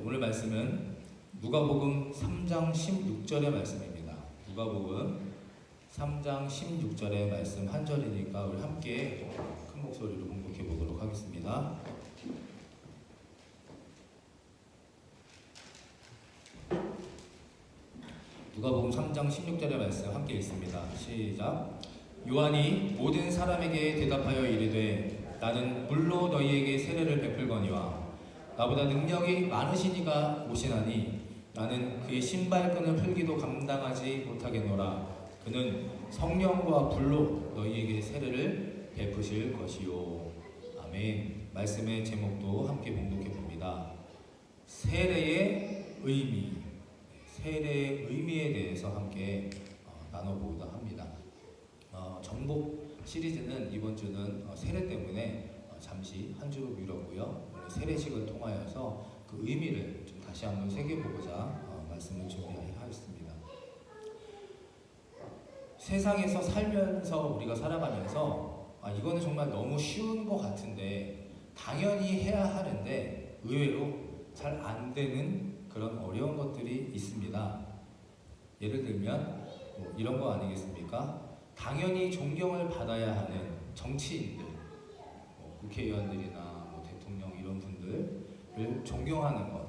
오늘 말씀은 누가복음 3장 16절의 말씀입니다. 누가복음 3장 16절의 말씀 한 절이니까 우리 함께 큰 목소리로 공독해 보도록 하겠습니다. 누가복음 3장 16절의 말씀 함께 읽습니다. 시작. 요한이 모든 사람에게 대답하여 이르되 나는 물로 너희에게 세례를 베풀거니와 나보다 능력이 많으시니가 오시나니 나는 그의 신발끈을 풀기도 감당하지 못하겠노라. 그는 성령과 불로 너희에게 세례를 베푸실 것이요. 아멘. 말씀의 제목도 함께 봉독해 봅니다. 세례의 의미, 세례의 의미에 대해서 함께 나눠보고자 합니다. 정복 시리즈는 이번 주는 세례 때문에 잠시 한 주로 미뤘고요. 오늘 세례식을 통하여서 그 의미를 좀 다시 한번 새겨보고자 말씀을 준비하였습니다. 세상에서 살면서 우리가 살아가면서 이거는 정말 너무 쉬운 것 같은데 당연히 해야 하는데 의외로 잘 안 되는 그런 어려운 것들이 있습니다. 예를 들면 이런 거 아니겠습니까? 당연히 존경을 받아야 하는 정치인들, 국회의원들이나 대통령 이런 분들을 존경하는 것.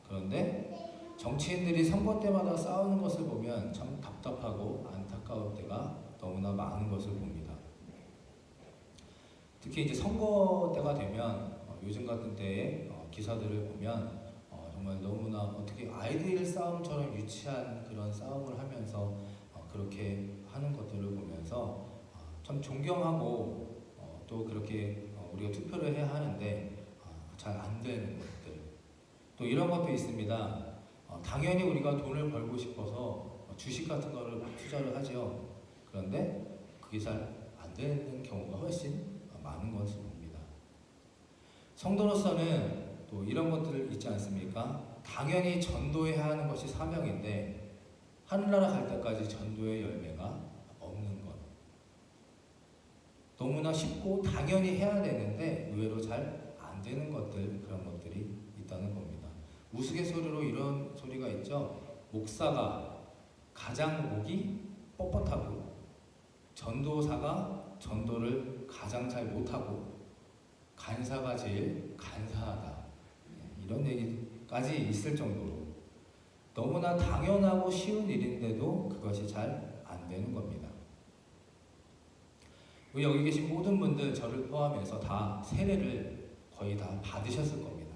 그런데 정치인들이 선거 때마다 싸우는 것을 보면 참 답답하고 안타까울 때가 너무나 많은 것을 봅니다. 특히 이제 선거 때가 되면 요즘 같은 때에 기사들을 보면 정말 너무나 어떻게 아이들 싸움처럼 유치한 그런 싸움을 하면서 그렇게 하는 것들을 보면서 참 존경하고 또 그렇게 우리가 투표를 해야 하는데 잘 안 되는 것들. 또 이런 것도 있습니다. 당연히 우리가 돈을 벌고 싶어서 주식 같은 거를 막 투자를 하죠. 그런데 그게 잘 안 되는 경우가 훨씬 많은 것을 봅니다. 성도로서는 또 이런 것들 있지 않습니까? 당연히 전도해야 하는 것이 사명인데 하늘나라 갈 때까지 전도의 열매가 없는 것. 너무나 쉽고 당연히 해야 되는데 의외로 잘 안 되는 것들, 그런 것들이 있다는 겁니다. 우스갯소리로 이런 소리가 있죠. 목사가 가장 목이 뻣뻣하고 전도사가 전도를 가장 잘 못하고 간사가 제일 간사하다. 이런 얘기까지 있을 정도로 너무나 당연하고 쉬운 일인데도 그것이 잘 안 되는 겁니다. 여기 계신 모든 분들 저를 포함해서 다 세례를 거의 다 받으셨을 겁니다.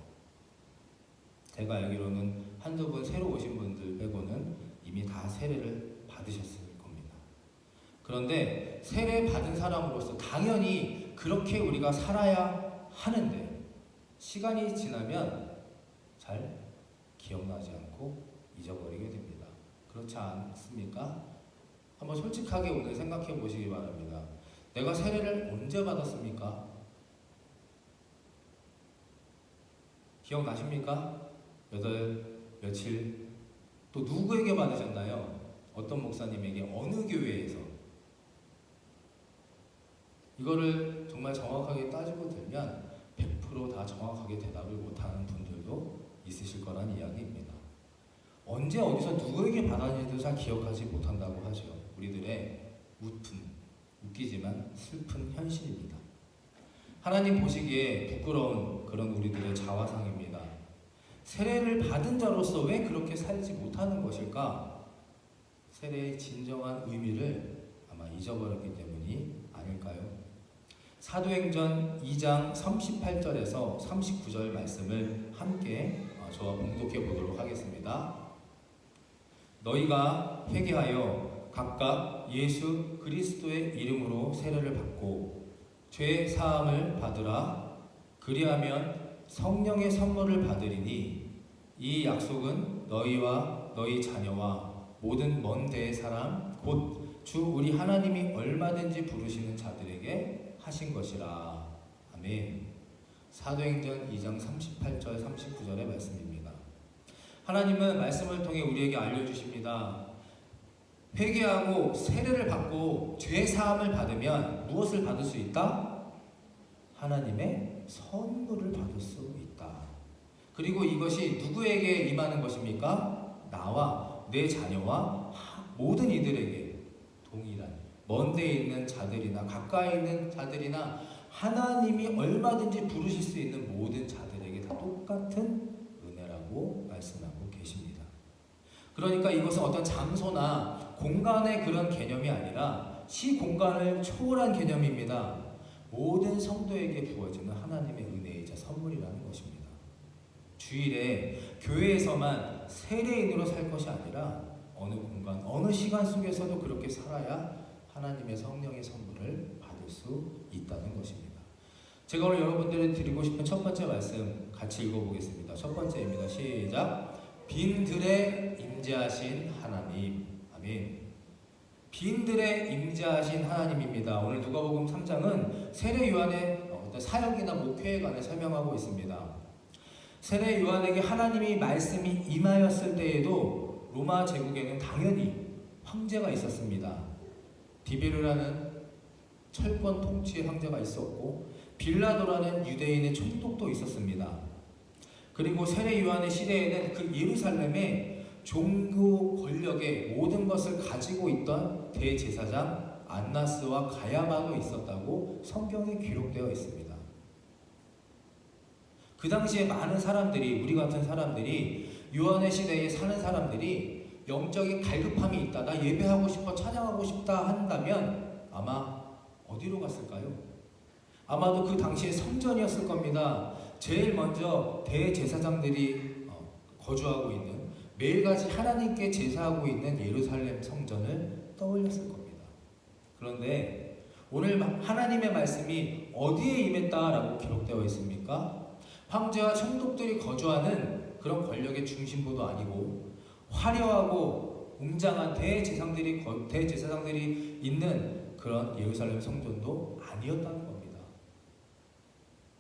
제가 알기로는 한두 분 새로 오신 분들 빼고는 이미 다 세례를 받으셨을 겁니다. 그런데 세례 받은 사람으로서 당연히 그렇게 우리가 살아야 하는데 시간이 지나면 잘 기억나지 않고 잊어버리게 됩니다. 그렇지 않습니까? 한번 솔직하게 오늘 생각해 보시기 바랍니다. 내가 세례를 언제 받았습니까? 기억나십니까? 몇 월, 며칠, 또 누구에게 받으셨나요? 어떤 목사님에게, 어느 교회에서? 이거를 정말 정확하게 따지고 들면 100% 다 정확하게 대답을 못하는 분들도 있으실 거란 이야기입니다. 언제 어디서 누구에게 받았는지도 잘 기억하지 못한다고 하죠. 우리들의 웃기지만 슬픈 현실입니다. 하나님 보시기에 부끄러운 그런 우리들의 자화상입니다. 세례를 받은 자로서 왜 그렇게 살지 못하는 것일까? 세례의 진정한 의미를 아마 잊어버렸기 때문이 아닐까요? 사도행전 2장 38절에서 39절 말씀을 함께 저와 봉독해 보도록 하겠습니다. 너희가 회개하여 각각 예수 그리스도의 이름으로 세례를 받고 죄 사함을 받으라. 그리하면 성령의 선물을 받으리니 이 약속은 너희와 너희 자녀와 모든 먼 데의 사람 곧 주 우리 하나님이 얼마든지 부르시는 자들에게 하신 것이라. 아멘. 사도행전 2장 38절 39절의 말씀입니다. 하나님은 말씀을 통해 우리에게 알려주십니다. 회개하고 세례를 받고 죄 사함을 받으면 무엇을 받을 수 있다? 하나님의 선물을 받을 수 있다. 그리고 이것이 누구에게 임하는 것입니까? 나와 내 자녀와 모든 이들에게 동일한 먼데 있는 자들이나 가까이 있는 자들이나 하나님이 얼마든지 부르실 수 있는 모든 자들에게 다 똑같은 은혜라고 말씀하고 계십니다. 그러니까 이것은 어떤 장소나 공간의 그런 개념이 아니라 시공간을 초월한 개념입니다. 모든 성도에게 부어지는 하나님의 은혜이자 선물이라는 것입니다. 주일에 교회에서만 세례인으로 살 것이 아니라 어느 공간, 어느 시간 속에서도 그렇게 살아야 하나님의 성령의 선물을 받을 수 있다는 것입니다. 제가 오늘 여러분들이 드리고 싶은 첫 번째 말씀 같이 읽어보겠습니다. 첫 번째입니다. 시작. 빈들에 임재하신 하나님. 아멘. 빈들에 임재하신 하나님입니다. 오늘 누가복음 3장은 세례 요한의 어떤 사역이나 목회에 관해 설명하고 있습니다. 세례 요한에게 하나님이 말씀이 임하였을 때에도 로마 제국에는 당연히 황제가 있었습니다. 디베르라는 철권 통치의 황제가 있었고 빌라도라는 유대인의 총독도 있었습니다. 그리고 세례 요한의 시대에는 그 예루살렘에 종교 권력의 모든 것을 가지고 있던 대제사장 안나스와 가야바도 있었다고 성경에 기록되어 있습니다. 그 당시에 많은 사람들이, 우리 같은 사람들이, 요한의 시대에 사는 사람들이 영적인 갈급함이 있다, 나 예배하고 싶어, 찬양하고 싶다 한다면 아마 어디로 갔을까요? 아마도 그 당시에 성전이었을 겁니다. 제일 먼저 대제사장들이 거주하고 있는, 매일같이 하나님께 제사하고 있는 예루살렘 성전을 떠올렸을 겁니다. 그런데 오늘 하나님의 말씀이 어디에 임했다라고 기록되어 있습니까? 황제와 총독들이 거주하는 그런 권력의 중심부도 아니고 화려하고 웅장한 대제사장들이 있는 그런 예루살렘 성전도 아니었다는 겁니다.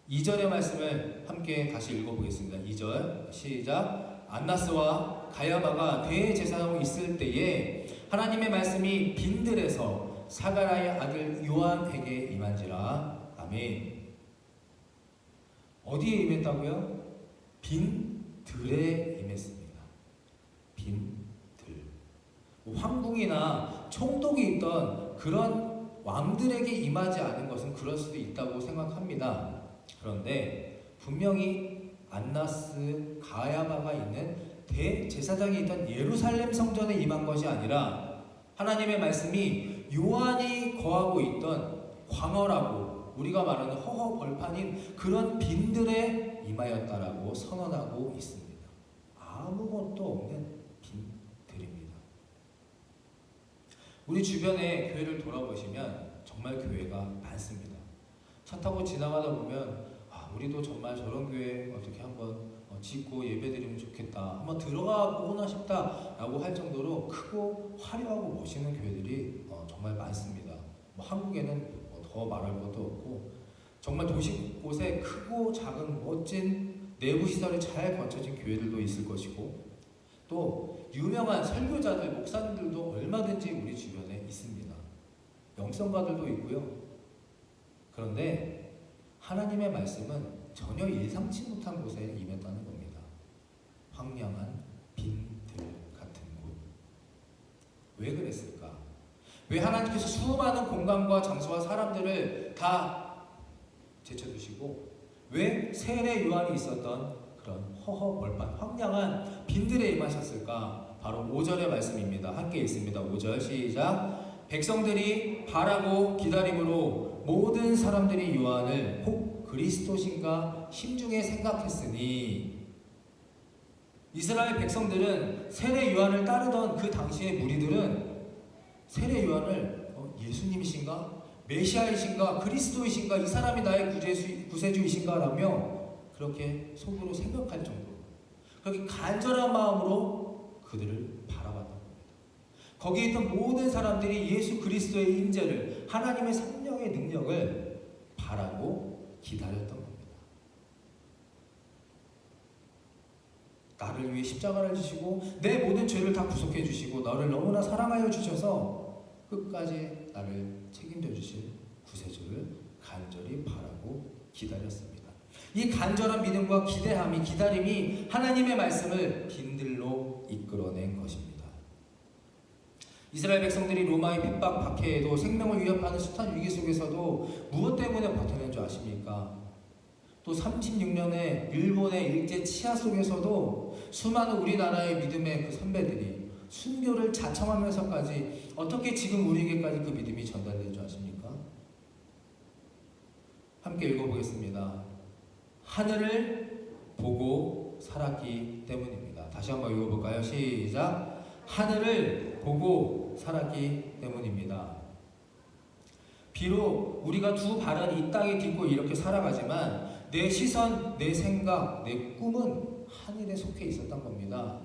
2절의 말씀을 함께 다시 읽어보겠습니다. 2절 시작. 안나스와 가야바가 대제사장으로 있을 때에 하나님의 말씀이 빈들에서 사가랴의 아들 요한에게 임한지라. 아멘. 어디에 임했다고요? 빈들에 임했습니다. 빈들. 황궁이나 총독이 있던 그런 왕들에게 임하지 않은 것은 그럴 수도 있다고 생각합니다. 그런데 분명히 안나스, 가야바가 있는 대제사장이 있던 예루살렘 성전에 임한 것이 아니라 하나님의 말씀이 요한이 거하고 있던 광활하고 우리가 말하는 허허벌판인 그런 빈들에 임하였다라고 선언하고 있습니다. 아무것도 없는 빈들입니다. 우리 주변의 교회를 돌아보시면 정말 교회가 많습니다. 차 타고 지나가다 보면 우리도 정말 저런 교회 어떻게 한번 짓고 예배드리면 좋겠다, 한번 들어가 보고나 싶다라고 할 정도로 크고 화려하고 멋있는 교회들이 정말 많습니다. 한국에는 더 말할 것도 없고 정말 도시 곳곳에 크고 작은 멋진 내부 시설이 잘 갖춰진 교회들도 있을 것이고 또 유명한 설교자들, 목사님들도 얼마든지 우리 주변에 있습니다. 영성가들도 있고요. 그런데 하나님의 말씀은 전혀 예상치 못한 곳에 임했다는 겁니다. 황량한 빈들 같은 곳. 왜 그랬을까? 왜 하나님께서 수많은 공간과 장소와 사람들을 다 제쳐두시고 왜 세례 요한이 있었던 그런 허허벌판 황량한 빈들에 임하셨을까? 바로 5절의 말씀입니다. 함께 읽습니다. 5절 시작. 백성들이 바라고 기다림으로 모든 사람들이 요한을 혹 그리스도신가 심중에 생각했으니. 이스라엘 백성들은 세례 요한을 따르던 그 당시의 무리들은 세례 요한을 예수님이신가? 메시아이신가? 그리스도이신가? 이 사람이 나의 구세주이신가? 라며 그렇게 속으로 생각할 정도로 그렇게 간절한 마음으로 그들을 바라봤던 겁니다. 거기에 있던 모든 사람들이 예수 그리스도의 임재를, 하나님의 성령의 능력을 바라고 기다렸던 겁니다. 나를 위해 십자가를 지시고 내 모든 죄를 다 구속해 주시고 너를 너무나 사랑하여 주셔서 끝까지 나를 책임져 주실 구세주를 간절히 바라고 기다렸습니다. 이 간절한 믿음과 기다림이 하나님의 말씀을 빈들로 이끌어낸 것입니다. 이스라엘 백성들이 로마의 핍박, 박해에도 생명을 위협하는 숱한 위기 속에서도 무엇 때문에 버텨낸 줄 아십니까? 또 36년의 일본의 일제 치하 속에서도 수많은 우리나라의 믿음의 그 선배들이 순교를 자청하면서까지 어떻게 지금 우리에게까지 그 믿음이 전달된 줄 아십니까? 함께 읽어보겠습니다. 하늘을 보고 살았기 때문입니다. 다시 한번 읽어볼까요? 시작. 하늘을 보고 살았기 때문입니다. 비록 우리가 두 발을 이 땅에 딛고 이렇게 살아가지만 내 시선, 내 생각, 내 꿈은 하늘에 속해 있었던 겁니다.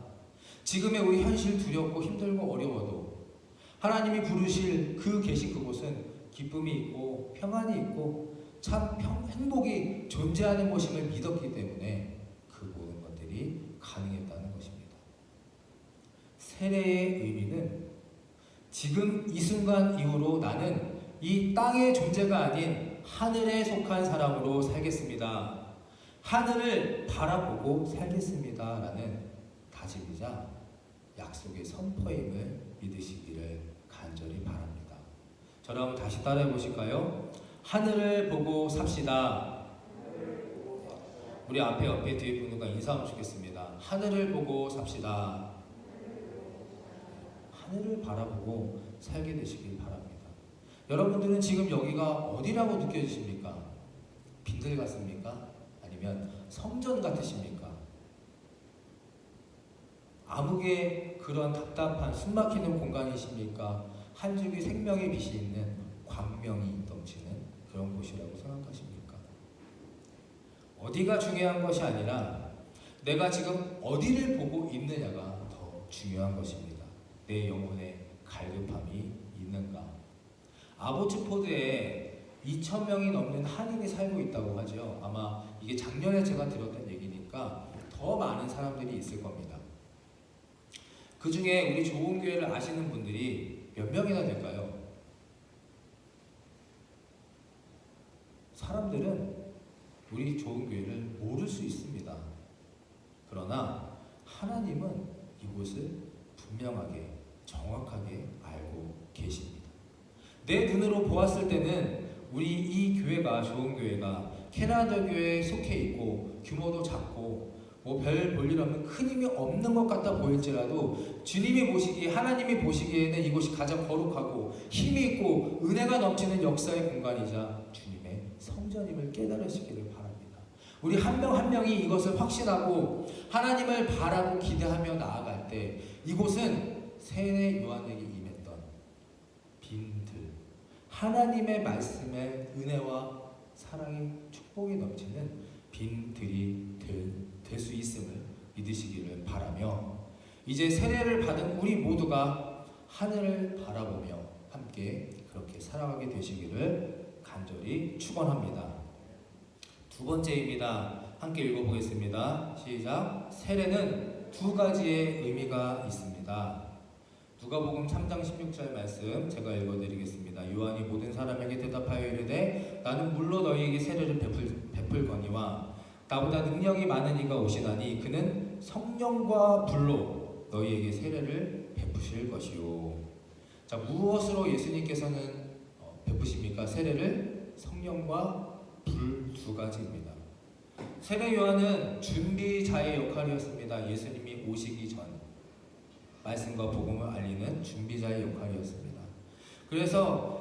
지금의 우리 현실 두렵고 힘들고 어려워도 하나님이 부르실 계신 그곳은 기쁨이 있고 평안이 있고 참 행복이 존재하는 것임을 믿었기 때문에 그 모든 것들이 가능했다는 것입니다. 세례의 의미는 지금 이 순간 이후로 나는 이 땅의 존재가 아닌 하늘에 속한 사람으로 살겠습니다. 하늘을 바라보고 살겠습니다. 라는 다짐이자 약속의 선포임을 믿으시기를 간절히 바랍니다. 저를 한번 다시 따라해 보실까요? 하늘을 보고 삽시다. 우리 앞에 옆에 뒤에 분들과 인사 한번 주겠습니다. 하늘을 보고 삽시다. 하늘을 바라보고 살게 되시길 바랍니다. 여러분들은 지금 여기가 어디라고 느껴지십니까? 빈들 같습니까? 아니면 성전 같으십니까? 암흑의 그런 답답한 숨막히는 공간이십니까? 한 줄기 생명의 빛이 있는 광명이 넘치는 그런 곳이라고 생각하십니까? 어디가 중요한 것이 아니라 내가 지금 어디를 보고 있느냐가 더 중요한 것입니다. 내 영혼의 갈급함이 있는가? 아보츠포드에 2,000명이 넘는 한인이 살고 있다고 하죠. 아마 이게 작년에 제가 들었던 얘기니까 더 많은 사람들이 있을 겁니다. 그 중에 우리 좋은 교회를 아시는 분들이 몇 명이나 될까요? 사람들은 우리 좋은 교회를 모를 수 있습니다. 그러나 하나님은 이곳을 분명하게 정확하게 알고 계십니다. 내 눈으로 보았을 때는 우리 이 교회가 좋은 교회가 캐나다 교회에 속해 있고 규모도 작고 별 볼 일 없는 큰 힘이 없는 것 같아 보일지라도 주님이 보시기에 하나님이 보시기에는 이곳이 가장 거룩하고 힘이 있고 은혜가 넘치는 역사의 공간이자 주님의 성전임을 깨달으시기를 바랍니다. 우리 한 명 한 명이 이것을 확신하고 하나님을 바라고 기대하며 나아갈 때 이곳은 세례 요한에게 임했던 빈들, 하나님의 말씀의 은혜와 사랑의 축복이 넘치는 빈들이 될 수 있음을 믿으시기를 바라며 이제 세례를 받은 우리 모두가 하늘을 바라보며 함께 그렇게 살아가게 되시기를 간절히 축원합니다. 두 번째입니다. 함께 읽어보겠습니다. 시작. 세례는 두 가지의 의미가 있습니다. 누가복음 3장 16절 말씀 제가 읽어드리겠습니다. 요한이 모든 사람에게 대답하여 이르되 나는 물로 너희에게 세례를 베풀거니와 나보다 능력이 많은 이가 오시나니 그는 성령과 불로 너희에게 세례를 베푸실 것이요. 자, 무엇으로 예수님께서는 베푸십니까? 세례를 성령과 불 두 가지입니다. 세례 요한은 준비자의 역할이었습니다. 예수님이 오시기 전 말씀과 복음을 알리는 준비자의 역할이었습니다. 그래서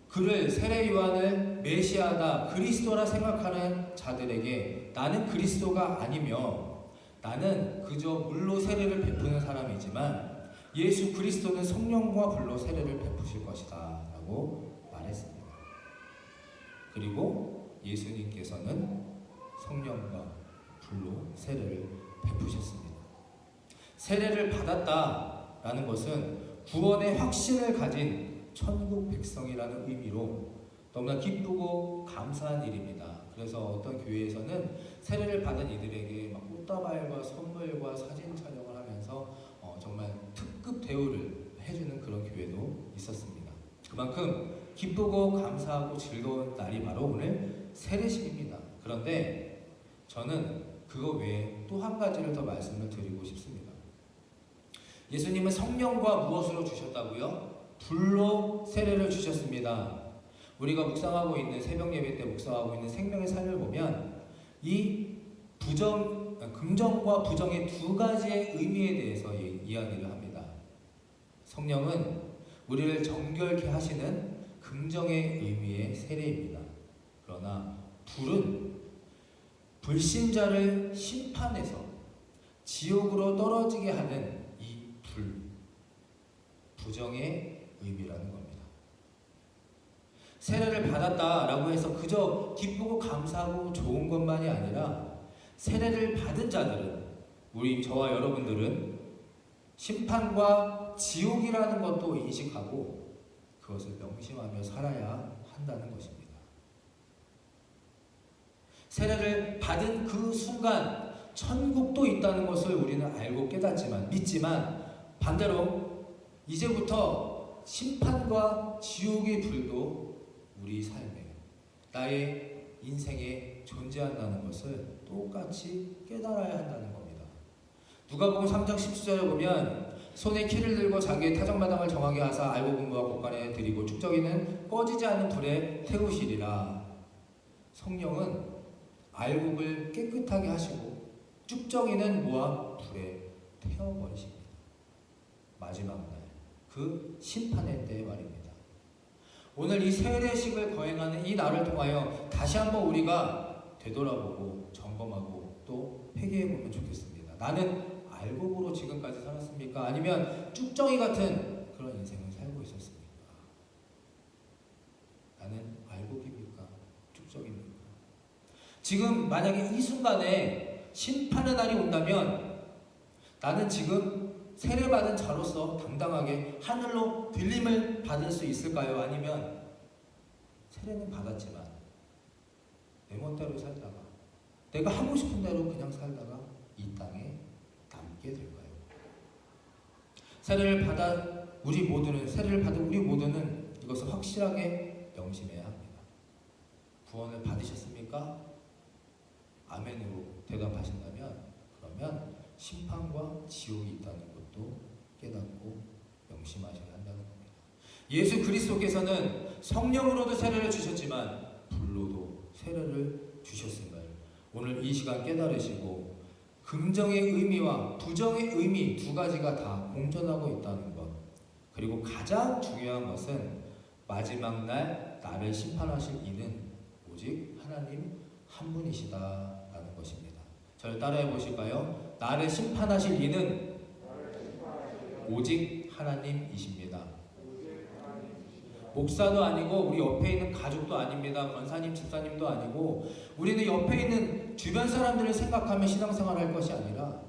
그를 세례 요한을 메시아다 그리스도라 생각하는 자들에게 나는 그리스도가 아니며 나는 그저 물로 세례를 베푸는 사람이지만 예수 그리스도는 성령과 불로 세례를 베푸실 것이다 라고 말했습니다. 그리고 예수님께서는 성령과 불로 세례를 베푸셨습니다. 세례를 받았다라는 것은 구원의 확신을 가진 천국 백성이라는 의미로 너무나 기쁘고 감사한 일입니다. 그래서 어떤 교회에서는 세례를 받은 이들에게 막 꽃다발과 선물과 사진 촬영을 하면서 정말 특급 대우를 해주는 그런 교회도 있었습니다. 그만큼 기쁘고 감사하고 즐거운 날이 바로 오늘 세례식입니다. 그런데 저는 그거 외에 또 한 가지를 더 말씀을 드리고 싶습니다. 예수님은 성령과 무엇으로 주셨다고요? 불로 세례를 주셨습니다. 우리가 묵상하고 있는 새벽 예배 때 묵상하고 있는 생명의 삶을 보면 이 긍정과 부정의 두 가지의 의미에 대해서 이야기를 합니다. 성령은 우리를 정결케 하시는 긍정의 의미의 세례입니다. 그러나 불은 불신자를 심판해서 지옥으로 떨어지게 하는 이 부정의 의미라는 겁니다. 세례를 받았다라고 해서 그저 기쁘고 감사하고 좋은 것만이 아니라 세례를 받은 자들은, 저와 여러분들은 심판과 지옥이라는 것도 인식하고 그것을 명심하며 살아야 한다는 것입니다. 세례를 받은 그 순간 천국도 있다는 것을 우리는 알고 깨닫지만, 믿지만, 반대로 이제부터 심판과 지옥의 불도 우리 삶에, 나의 인생에 존재한다는 것을 똑같이 깨달아야 한다는 겁니다. 누가복음 3장 17절에 보면 손에 키를 들고 자기의 타작마당을 정하게 하사 알곡음과 곡간에 드리고 축적이는 꺼지지 않는 불에 태우시리라. 성령은 알곡을 깨끗하게 하시고 쭉정이는 모아 불에 태워버리십니다. 마지막 날, 그 심판의 때 말입니다. 오늘 이 세례식을 거행하는 이 날을 통하여 다시 한번 우리가 되돌아보고 점검하고 또 회개해보면 좋겠습니다. 나는 알곡으로 지금까지 살았습니까? 아니면 쭉정이 같은 그런 인생을 살고 있었습니까? 나는 알곡입니까? 쭉정입니까? 지금 만약에 이 순간에 심판의 날이 온다면 나는 지금 세례받은 자로서 당당하게 하늘로 들림을 받을 수 있을까요? 아니면 세례는 받았지만 내 멋대로 살다가 내가 하고 싶은 대로 그냥 살다가 이 땅에 남게 될까요? 세례를 받은 우리 모두는 이것을 확실하게 명심해야 합니다. 구원을 받으셨습니까? 아멘으로 대답하신다면 그러면 심판과 지옥이 있다는 것도 깨닫고 명심하셔야 한다는 겁니다. 예수 그리스도께서는 성령으로도 세례를 주셨지만 불로도 세례를 주셨음을 오늘 이 시간 깨달으시고 긍정의 의미와 부정의 의미 두 가지가 다 공존하고 있다는 것, 그리고 가장 중요한 것은 마지막 날 나를 심판하실 이는 오직 하나님 한 분이시다라는 것입니다. 저를 따라해 보실까요? 나를 심판하실 이는 오직 하나님이십니다. 목사도 아니고 우리 옆에 있는 가족도 아닙니다. 권사님, 집사님도 아니고 우리는 옆에 있는 주변 사람들을 생각하며 신앙생활을 할 것이 아니라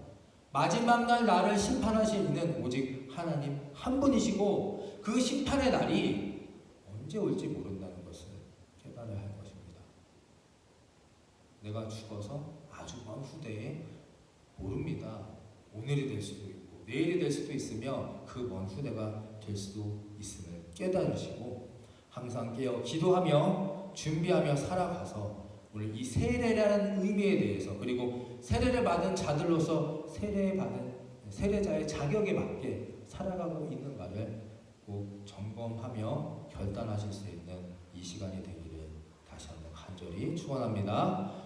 마지막 날 나를 심판하실 이는 오직 하나님 한 분이시고 그 심판의 날이 언제 올지 모른다는 것을 깨달아야 할 것입니다. 내가 죽어서 아주 먼 후대에 모릅니다. 오늘이 될 수도 있고 내일이 될 수도 있으며 그 먼 후대가 될 수도 있음을 깨달으시고 항상 깨어 기도하며 준비하며 살아가서 오늘 이 세례라는 의미에 대해서, 그리고 세례를 받은 자들로서 세례자의 자격에 맞게 살아가고 있는가를 꼭 점검하며 결단하실 수 있는 이 시간이 되기를 다시 한번 간절히 축원합니다.